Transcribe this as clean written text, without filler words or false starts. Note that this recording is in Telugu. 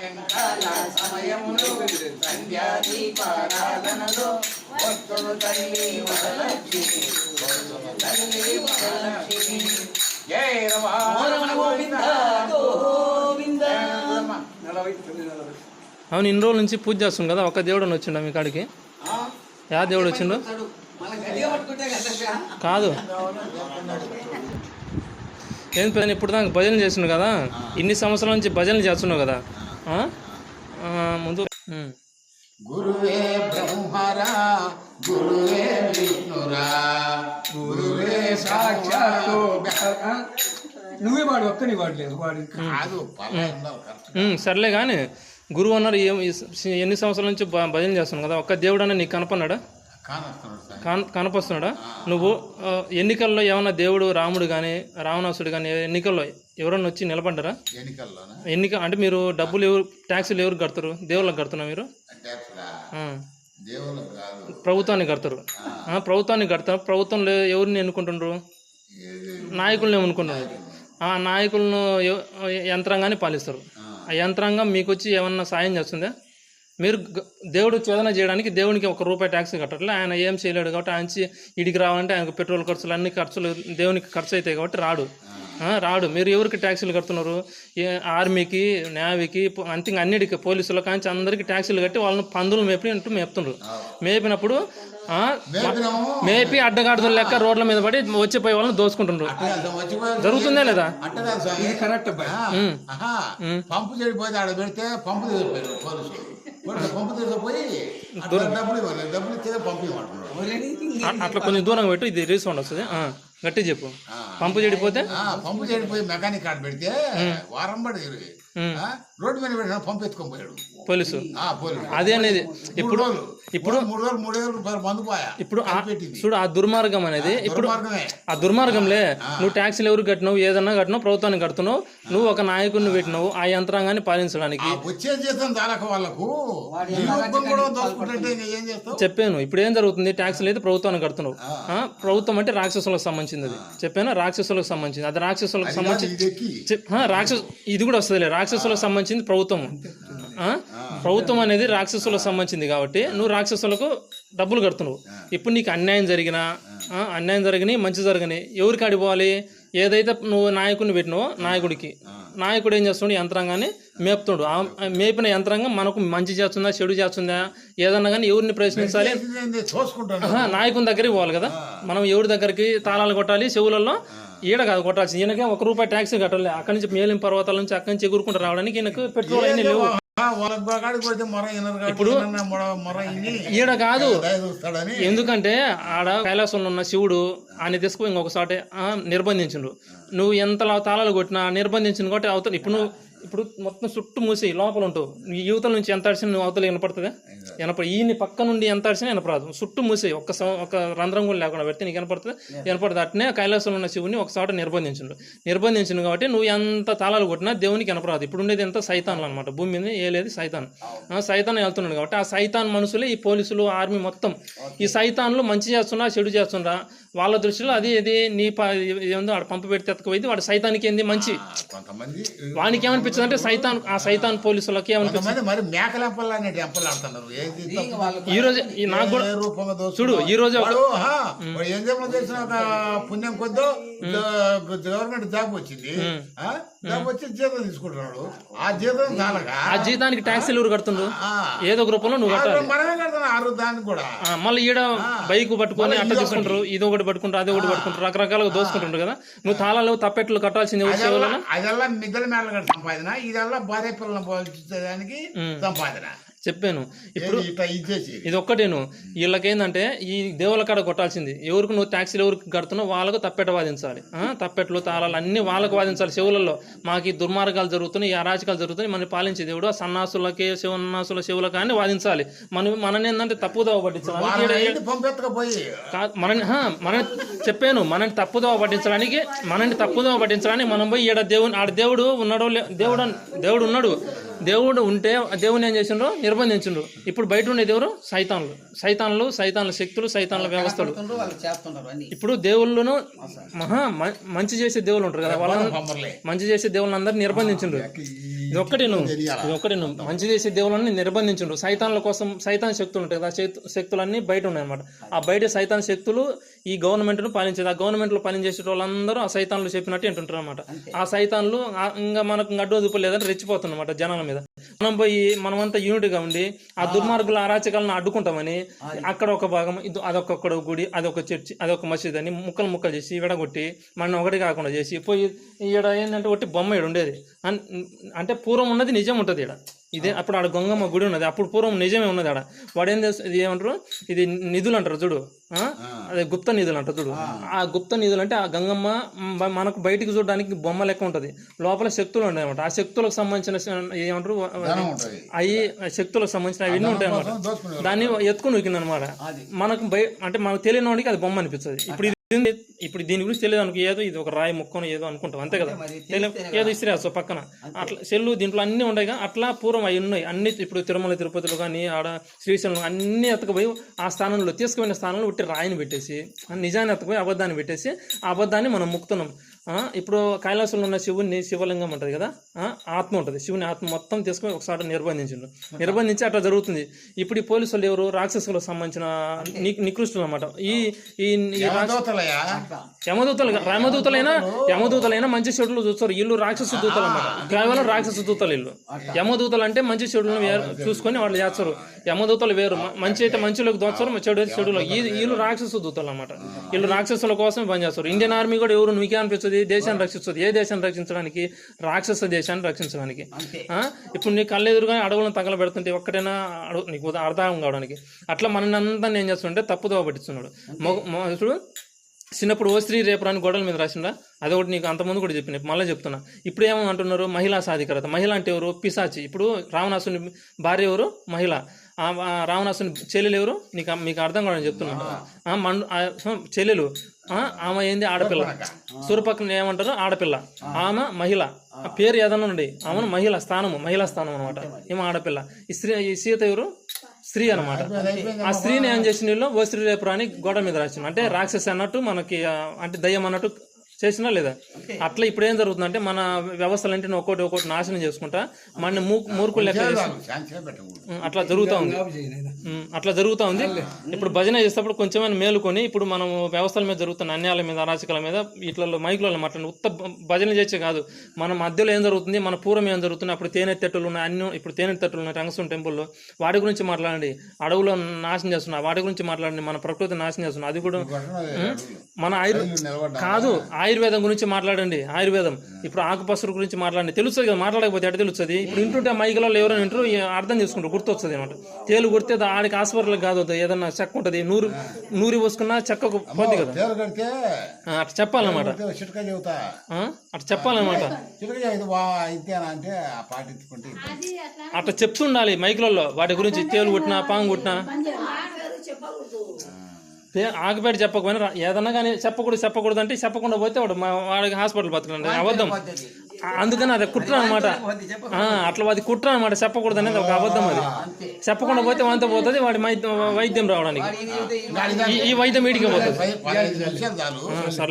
సాయంకాల సమయములో సంధ్యాదీపారాధనలో వస్తును తల్లి వరలక్ష్మి, వస్తును తల్లి వరలక్ష్మి. జయ రమణ గోవింద గోవింద. అవును, ఇన్ని రోజుల నుంచి పూజ చేస్తుంది కదా, ఒక దేవుడు అని వచ్చిండ మీ కాడికి? యా దేవుడు వచ్చిండు? కాదు, ఏం పని ఇప్పుడు దాకా భజన చేస్తున్నావు కదా, ఇన్ని సంవత్సరాల నుంచి భజనలు చేస్తున్నావు కదా. ముందు గురువే బ్రహ్మరా గురువే విష్ణురా గురువే సాక్షాత్తు. నువ్వే వాడు ఒక్కని వాడలేదు వాడు కాదు. సర్లే కానీ గురువు అన్నారు, ఎన్ని సంవత్సరాల నుంచి భజన చేస్తున్నావు కదా, ఒక్క దేవుడు అన్న నీకు కనపన్నాడా? కనపస్తున్నాడా? నువ్వు ఎన్నికల్లో ఏమన్నా దేవుడు రాముడు కానీ రావణాసుడు కానీ ఎన్నికల్లో ఎవరన్నా వచ్చి నిలబడ్డారా? ఎన్నిక అంటే మీరు డబ్బులు ఎవరు, ట్యాక్సీలు ఎవరు కడతారు? దేవుళ్ళకి కడుతున్నా మీరు? ప్రభుత్వానికి కడతారు. ప్రభుత్వానికి కడతారు. ప్రభుత్వంలో ఎవరిని ఎన్నుకుంటున్నారు? నాయకులను ఎన్నుకుంటున్నారు. ఆ నాయకులను యంత్రాంగాన్ని పాలిస్తారు. ఆ యంత్రాంగం మీకు వచ్చి ఏమన్నా సాయం చేస్తుందా? మీరు దేవుడు చేదన చేయడానికి దేవునికి ₹1 ట్యాక్స్ కట్టట్లే. ఆయన ఏం చేయలేడు కాబట్టి ఆయన ఇడికి రావాలంటే ఆయనకు పెట్రోల్ ఖర్చులు అన్ని ఖర్చులు దేవునికి ఖర్చు అవుతాయి కాబట్టి రాడు. మీరు ఎవరికి ట్యాక్సీలు కడుతున్నారు? ఆర్మీకి, నేవీకి, అంతే అన్నిటికీ, పోలీసులకు కానీ అందరికీ ట్యాక్సీలు కట్టి వాళ్ళని పందులు మేపుతున్నారు. మేపినప్పుడు మేపి అడ్డగాడుదల లెక్క రోడ్ల మీద పడి వచ్చిపోయే వాళ్ళని దోసుకుంటున్నారు. జరుగుతుందా లేదా? పంపు చెడిపోతే ఆడ పెడితే పంపు పోయి డబ్బులు ఇచ్చే పంపు అట్లా కొంచెం దూరంగా పెట్టు, ఇది రీసౌండ్ వస్తుంది. గట్టి చెప్పు. పంపు చెడిపోతే మెకానిక్ ఆడ పెడితే వారం పడి రోడ్డు మీద పెట్టిన పంపు ఎత్తుకొని పోయాడు పోలీసు. అదే అనేది ఇప్పుడు 3,000 రూపాయలు మందు పోయా. ఇప్పుడు చూడు, ఆ దుర్మార్గం అనేది ఇప్పుడు ఆ దుర్మార్గంలే. నువ్వు ట్యాక్సీలు ఎవరు కట్టినావు, ఏదన్నా కట్టినావు, ప్రభుత్వానికి కడుతున్నావు. నువ్వు ఒక నాయకుడిని పెట్టినావు ఆ యంత్రాంగాన్ని పాలించడానికి. వచ్చే జీతం వాళ్ళకు చెప్పాను. ఇప్పుడు ఏం జరుగుతుంది? ట్యాక్సీలు అయితే ప్రభుత్వానికి కడుతున్నావు. ప్రభుత్వం అంటే రాక్షసులకు సంబంధించింది. అది చెప్పాను, రాక్షసులకు సంబంధించింది. అది రాక్షసులకు సంబంధించి ఇది కూడా వస్తుంది. రాక్షసులకు సంబంధించింది ప్రభుత్వం. ప్రభుత్వం అనేది రాక్షసులకు సంబంధించింది కాబట్టి నువ్వు రాక్షసులకు డబ్బులు కడుతున్నావు. ఇప్పుడు నీకు అన్యాయం జరిగినా మంచి జరగని ఎవరికి అడిపోవాలి? ఏదైతే నువ్వు నాయకుడిని పెట్టినావో నాయకుడు ఏం చేస్తున్నాడు? యంత్రాంగాన్ని మేపుతుడు. మేపిన యంత్రాంగం మనకు మంచి చేస్తుందా చెడు చేస్తుందా ఏదన్నా కానీ ఎవరిని ప్రశ్నించాలి? నాయకుని దగ్గరికి పోవాలి కదా. మనం ఎవరి దగ్గరికి తాళాలు కొట్టాలి? చెవులలో ఈడ కాదు కొట్టాల్సింది. ఈయనకే ₹1 ట్యాక్సీ కట్టాలి. అక్కడి నుంచి మేలిం పర్వతాల నుంచి అక్కడి నుంచి ఎగురుకుంటూ రావడానికి ఈయనకు పెట్రోల్ అన్ని లేవు. ఇప్పుడు ఈడ కాదు, ఎందుకంటే ఆడ కైలాసంలో ఉన్న శివుడు ఆయన తీసుకు ఇంకొకసారి నిర్బంధించిండు. నువ్వు ఎంత తాళాలు కొట్టినా నిర్బంధించిన కాబట్టి అవతల ఇప్పుడు మొత్తం చుట్టూ మూసి లోపల ఉంటావు. యువతల నుంచి ఎంత అడిచినా నువ్వు అవతల వినపడుతుందా? ఈయన పక్క నుండి ఎంత అడిచినా వినపడదు. చుట్టూ మూసి ఒక రంధ్రం కూడా లేకుండా పెడితే నీకు వినపడుతుంది. అట్నే కైలాసంలో ఉన్న శివుని ఒకసారి నిర్బంధించిండు కాబట్టి నువ్వు ఎంత తాళాలు కొట్టినా దేవునికి వినపడదు. ఇప్పుడు ఉండేది ఎంత సైతాన్లు అనమాట. భూమి మీద ఏలేదు సైతాన్ వెళ్తున్నాడు కాబట్టి ఆ సైతాన్ మనుషులే ఈ పోలీసులు, ఆర్మీ మొత్తం. ఈ సైతాన్లు మంచి చేస్తున్నా చెడు చేస్తుండ్రా వాళ్ళ దృష్టిలో అది ఏందో ఆడ పంపు పెడితే ఎత్తకపోయింది. వాడు సైతానికి ఏంది మంచి. వానికి ఏమనిపించదు అంటే సైతాన్ పోలీసులకి ఏమనిపించింది? ఈ రోజు నాకు కూడా చూడు, ఈ రోజు పుణ్యం కొద్దో గవర్నమెంట్ జాబ్ వచ్చింది, జీతం తీసుకుంటున్నాడు. ఆ జీతానికి ట్యాక్సీలు ఎవరు కడుతుండ్రు? ఏదో ఒక రూపంలో నువ్వు కట్టాలి. మళ్ళీ ఈడ బైక్ పట్టుకొని అట్లా తీసుకుంటారు. ఇది ఒకటి పట్టుకుంటారు, అది ఒకటి పట్టుకుంటారు, రకరకాలుగా దోసుకుంటుంటారు కదా. నువ్వు తాళాలు తప్పెట్లు కట్టాల్సింది. అదల్లా మిద్దల మేళ సంపాదన, ఇదల్లా భార్య పిల్లలను పోల్చడానికి సంపాదన. చెప్పాను. ఇప్పుడు ఇది ఒక్కటేను. వీళ్ళకేందంటే ఈ దేవుళ్ళ కాడ కొట్టాల్సింది. ఎవరికి నువ్వు ట్యాక్సీలు ఎవరికి కడుతున్నావు వాళ్ళకు తప్పెట వాదించాలి. తప్పెట్లు తాళాలు అన్ని వాళ్ళకు వాదించాలి. చెవులలో మాకు ఈ దుర్మార్గాలు జరుగుతున్నాయి, ఈ అరాచకాలు జరుగుతున్నాయి, మనం పాలించే దేవుడు ఆ సన్నాసులకి శివులకు కానీ వాదించాలి. మనని ఏంటంటే తప్పుదోవ పట్టించాలి. చెప్పాను, మనని తప్పుదోవ పట్టించడానికి మనం పోయి ఈడ దేవుడు ఉన్నాడో దేవుడు ఉన్నాడు. దేవుడు ఉంటే దేవుని ఏం చేసిండ్రో నిర్బంధించిండ్రు. ఇప్పుడు బయట ఉండేది ఎవరు? సైతాన్ల శక్తులు, సైతాన్ల వ్యవస్థలు. ఇప్పుడు దేవుళ్ళను మంచి చేసే దేవుళ్ళు ఉంటారు కదా, వాళ్ళని మంచి చేసే దేవుళ్ళని అందరూ నిర్బంధించిండ్రు. ఇది ఒక్కటే నువ్వు మంచి చేసే దేవుళ్ళని నిర్బంధించుండు. సైతాన్ల కోసం సైతాన్ శక్తులు ఉంటాయి కదా, శక్తులన్నీ బయట ఉన్నాయన్నమాట. ఆ బయట సైతాన్ శక్తులు ఈ గవర్నమెంట్ను పాలించేది. ఆ గవర్నమెంట్లో పనిచేసే వాళ్ళందరూ ఆ సైతాన్లు చెప్పినట్టు వింటుంటారు అనమాట. ఆ సైతాన్లు ఇంకా మనకు అడ్డు వదిలిపోలేదని రెచ్చిపోతున్నమాట జనాల మీద. మనం పోయి మనమంతా యూనిట్గా ఉండి ఆ దుర్మార్గుల అరాచకాలను అడ్డుకుంటామని అక్కడ ఒక భాగం అదొక గుడి, అదొక చర్చి, అదొక మసీద్ అని ముక్కలు చేసి విడగొట్టి మనం ఒకటి కాకుండా చేసి పోయి ఈడ ఏంటంటే ఒకటి బొమ్మ ఈడ ఉండేది. అంటే పూర్వం ఉన్నది నిజం ఉంటుంది ఈడ. ఇదే అప్పుడు ఆడ గంగమ్మ గుడి ఉన్నది, అప్పుడు పూర్వం నిజమే ఉన్నది ఆడ. వాడు ఏం చేస్తారు, ఇది ఏమంటారు, ఇది నిధులు అంటారు చూడు, అదే గుప్త నిధులు అంటారు చూడు. ఆ గుప్త నిధులు అంటే ఆ గంగమ్మ మనకు బయటికి చూడడానికి బొమ్మ లెక్క ఉంటుంది, లోపల శక్తులు ఉంటాయి అనమాట. ఆ శక్తులకు సంబంధించిన ఏమంటారు అవి శక్తులకు సంబంధించిన అవన్నీ ఉంటాయి అనమాట. దాన్ని ఎత్తుకుని ఉరికింది అనమాట. మనకు అంటే మనకు తెలియని వాడికి అది బొమ్మ అనిపిస్తుంది. ఇప్పుడు దీని గురించి తెలియదు అనుకో, ఏదో ఇది ఒక రాయి ముక్కను ఏదో అనుకుంటాం అంతే కదా, ఏదో ఇస్త్రీ పక్కన అట్లా సెల్లు దీంట్లో అన్నీ ఉంటాయిగా. అట్లా పూర్వం అవి ఉన్నాయి అన్ని. ఇప్పుడు తిరుమల తిరుపతిలో కానీ ఆడ శ్రీశైలం అన్ని ఎత్తకపోయి ఆ స్థానంలో తీసుకుపోయిన స్థానంలో ఉట్టి రాయిని పెట్టేసి నిజాన్ని ఎత్తకపోయి అబద్ధాన్ని పెట్టేసి ఆ అబద్ధాన్ని మనం ముక్తున్నాం. ఇప్పుడు కైలాసంలో ఉన్న శివుని శివలింగం ఉంటుంది కదా, ఆత్మ ఉంటుంది, శివుని ఆత్మ మొత్తం తీసుకొని ఒకసారి నిర్బంధించి అట్లా జరుగుతుంది. ఇప్పుడు ఈ పోలీసు వాళ్ళు ఎవరు, రాక్షసులకు సంబంధించిన నికృష్టులు అనమాట. ఈ యమదూతలైనా మంచి చెడులు చూస్తారు, వీళ్ళు రాక్షస దూతలు అన్నమాట. కేవలం రాక్షస దూతలు వీళ్ళు. యమదూతలు అంటే మంచి చెడులను చూసుకొని వాళ్ళు చేస్తారు. యమదూతలు వేరు, మంచి అయితే మంచిలోకి దోస్తారు, చెడు అయితే చెడులో. వీళ్ళు రాక్షస దూతలు అన్నమాట. వీళ్ళు రాక్షసుల కోసం పనిచేస్తారు. ఇండియన్ ఆర్మీ కూడా ఎవరు మీకే అనిపిస్తుంది, దేశాన్ని రక్షిస్తుంది. ఏ దేశాన్ని రక్షించడానికి? రాక్షస దేశాన్ని రక్షించడానికి. ఇప్పుడు నీ కళ్ళెదురుగా అడవులను తగలబెడుతుంటే ఒక్కటైనా నీకు అర్థం కావడానికి. అట్లా మనని అంతా ఏం చేస్తుంటే తప్పుదోవ పట్టిస్తున్నాడు. చూడు, చిన్నప్పుడు ఓ స్త్రీ రేపురాని గోడల మీద రాసిందా, అదొకటి నీకు అంతకుముందు కూడా చెప్పిన, మళ్ళీ చెప్తున్నా. ఇప్పుడు ఏమంటున్నారు, మహిళా సాధికారత. మహిళ అంటే ఎవరు? పిశాచి. ఇప్పుడు రావణాసుని భార్య ఎవరు? మహిళ. రావణాసుని చెల్లెలు ఎవరు? మీకు అర్థం కావడం చెప్తున్నాను. చెల్లెలు ఆమె ఏంది? ఆడపిల్ల. సూర్యపక్కన ఏమంటారు? ఆడపిల్ల. ఆమె మహిళ. పేరు ఏదన్నా ఉండి ఆమెను మహిళా స్థానం అనమాట. ఏమో ఆడపిల్ల. ఈ సీత ఎవరు? స్త్రీ అనమాట. ఆ స్త్రీని ఏం చేసిన వీళ్ళు ఓ స్త్రీ రేపురాని గోడ మీద రాసిన, అంటే రాక్షసి అన్నట్టు మనకి, అంటే దయ్యం అన్నట్టు చేసినా లేదా. అట్లా ఇప్పుడు ఏం జరుగుతుందంటే మన వ్యవస్థలన్నింటిని ఒక్కొక్కటి నాశనం చేసుకుంటా మన మూర్ఖులు లెక్క అట్లా జరుగుతూ ఉంది. ఇప్పుడు భజన చేసేటప్పుడు కొంచెమైనా మేలుకొని, ఇప్పుడు మనం వ్యవస్థల మీద జరుగుతున్న అన్యాయాల మీద, అరాచకాల మీద వీటిలో మైకులలో మాట్లాడి ఉత్త భజన చేసే కాదు, మన మధ్యలో ఏం జరుగుతుంది, మన పూర్వం ఏం జరుగుతుంది. అప్పుడు తేనెత్తట్టులు ఉన్నాయి, అన్ని ఇప్పుడు తేనెత్తట్టులు ఉన్నాయి రంగస్వామి టెంపుల్లో. వాటి గురించి మాట్లాడండి. అడవులో నాశనం చేస్తున్నా వాటి గురించి మాట్లాడండి. మన ప్రకృతి నాశనం చేస్తున్నా, అది కూడా మన కాదు. ఆయుర్వేదం గురించి మాట్లాడండి. ఆయుర్వేదం ఇప్పుడు ఆకుపసరు గురించి మాట్లాడండి. తెలుస్తుంది కదా, మాట్లాడకపోతే ఎట తెలుస్తుంది. ఇప్పుడు వింటుంటే మైకులలో ఎవరైనా వింటారు, అర్థం చేసుకుంటారు, గుర్తొస్తుంది అనమాట. తేలు కొడితే ఆడికి హాస్పిటల్కి కాదు, ఏదన్నా చెక్క ఉంటుంది, నూరి పోసుకున్నా చెక్కకు పోద్ది కదా, అట్లా చెప్పాలన్నమాట. అట్లా చెప్పాలన్నమాట. అట్లా చెప్తుండాలి మైకులలో వాటి గురించి. తేలు కొట్టినా పాము కొట్టినా ఆకుపేట చెప్పకపోయినా ఏదన్నా కానీ చెప్పకూడదు అంటే చెప్పకుండా పోతే వాడికి హాస్పిటల్ బతకండి, అబద్ధం. అందుకని అది కుట్ర అనమాట. అట్లా అది కుట్ర అనమాట. చెప్పకూడదు అనేది ఒక అబద్ధం. అది చెప్పకుండా పోతే వంత పోతుంది, వాడి వైద్యం రావడానికి. ఈ వైద్యం వీడికి పోతుంది. సర్లే.